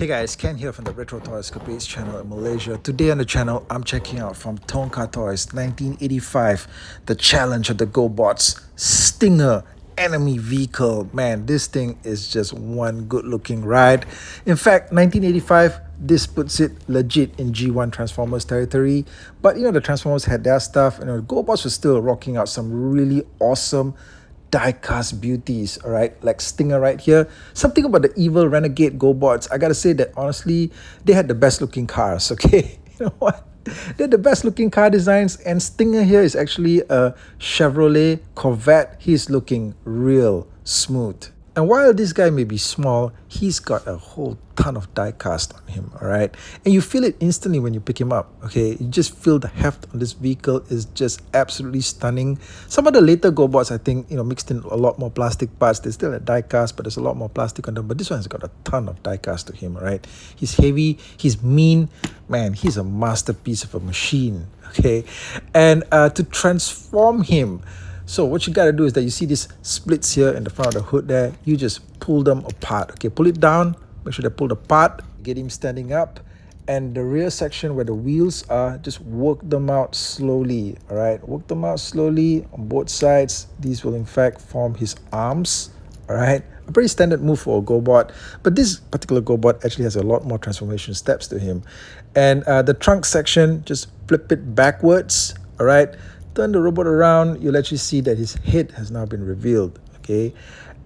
Hey guys, Ken here from the Retro Toys GOBOTS channel in Malaysia. Today on the channel, I'm checking out from Tonka Toys 1985, the challenge of the GOBOTS Stinger enemy vehicle. Man, this thing is just one good looking ride. In fact, 1985, this puts it legit in G1 Transformers territory. But you know, the Transformers had their stuff, and GOBOTS was still rocking out some really awesome die-cast beauties, all right, like Stinger right here. Something about the evil renegade GOBOTS, I gotta say that honestly, they had the best looking cars, okay? You know what? They're the best looking car designs, and Stinger here is actually a Chevrolet Corvette. He's looking real smooth. And while this guy may be small, he's got a whole ton of die cast on him, all right? And you feel it instantly when you pick him up, okay? You just feel the heft on this vehicle is just absolutely stunning. Some of the later GOBOTS, I think, mixed in a lot more plastic parts. There's still a die cast, but there's a lot more plastic on them. But this one has got a ton of die cast to him, all right? He's heavy, he's mean. Man, he's a masterpiece of a machine, okay? And to transform him, so what you got to do is that you see these splits here in the front of the hood there. You just pull them apart. Okay, pull it down. Make sure they're pulled apart. Get him standing up. And the rear section where the wheels are, just work them out slowly. All right, work them out slowly on both sides. These will in fact form his arms. All right, a pretty standard move for a GOBOT. But this particular GOBOT actually has a lot more transformation steps to him. And the trunk section, just flip it backwards. All right. Turn the robot around, you'll actually see that his head has now been revealed, okay?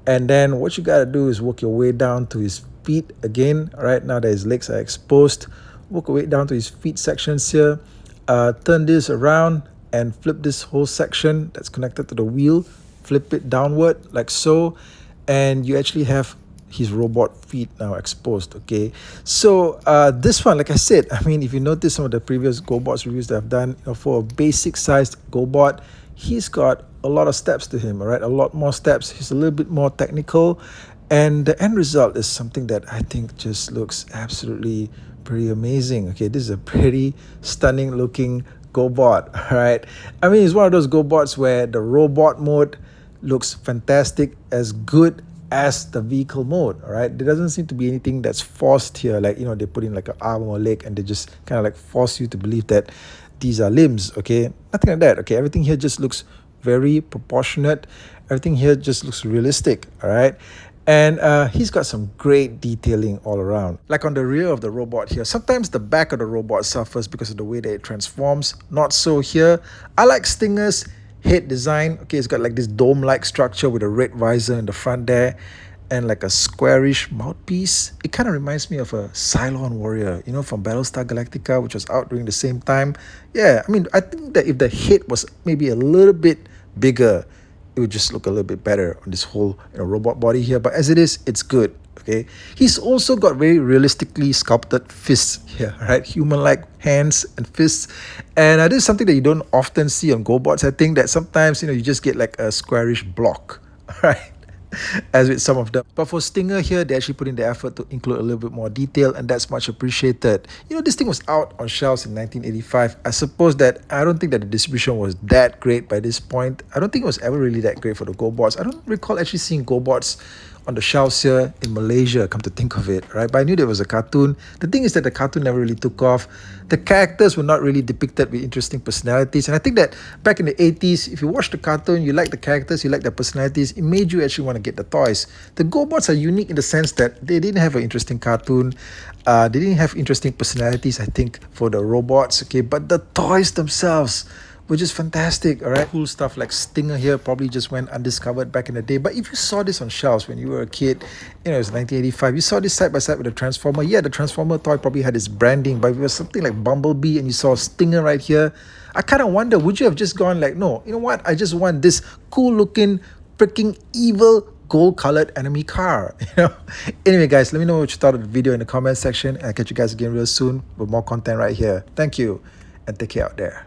And then what you gotta do is work your way down to his feet again, all right? Now that his legs are exposed, work your way down to his feet sections here. Turn this around and flip this whole section that's connected to the wheel. Flip it downward like so, and you actually have his robot feet now exposed, okay? So this one, like I said, I mean, if you notice some of the previous GOBOTS reviews that I've done, for a basic sized GOBOT, he's got a lot of steps to him, all right? A lot more steps. He's a little bit more technical, and the end result is something that I think just looks absolutely pretty amazing. Okay, this is a pretty stunning looking GOBOT, all right? I mean, it's one of those GOBOTs where the robot mode looks fantastic, as good as the vehicle mode, all right? There doesn't seem to be anything that's forced here, like, they put in like an arm or leg and they just kind of like force you to believe that these are limbs, okay? Nothing like that, okay? Everything here just looks very proportionate. Everything here just looks realistic, all right? And he's got some great detailing all around. Like on the rear of the robot here, sometimes the back of the robot suffers because of the way that it transforms. Not so here. I like Stinger's head design. Okay, it's got like this dome-like structure with a red visor in the front there and like a squarish mouthpiece. It kind of reminds me of a Cylon warrior, from Battlestar Galactica, which was out during the same time. Yeah, I mean, I think that if the head was maybe a little bit bigger, it would just look a little bit better on this whole robot body here. But as it is, it's good. Okay, he's also got very realistically sculpted fists here, right? Human-like hands and fists, and this is something that you don't often see on GOBOTS. I think that sometimes you just get like a squarish block, right? As with some of them. But for Stinger here, they actually put in the effort to include a little bit more detail, and that's much appreciated. This thing was out on shelves in 1985. I suppose that I don't think that the distribution was that great by this point. I don't think it was ever really that great for the GOBOTS. I don't recall actually seeing GOBOTS on the shelves here in Malaysia, come to think of it, right? But I knew there was a cartoon. The thing is that the cartoon never really took off. The characters were not really depicted with interesting personalities. And I think that back in the 80s, if you watched the cartoon, you like the characters, you like their personalities, it made you actually want to get the toys. The GOBOTS are unique in the sense that they didn't have an interesting cartoon. They didn't have interesting personalities, I think, for the robots, okay? But the toys themselves, which is fantastic, all right? Cool stuff like Stinger here probably just went undiscovered back in the day. But if you saw this on shelves when you were a kid, it was 1985, you saw this side by side with the Transformer. Yeah, the Transformer toy probably had its branding, but if it was something like Bumblebee and you saw Stinger right here, I kind of wonder, would you have just gone like, no, you know what? I just want this cool-looking, freaking evil, gold-colored enemy car, Anyway, guys, let me know what you thought of the video in the comment section, and I'll catch you guys again real soon with more content right here. Thank you, and take care out there.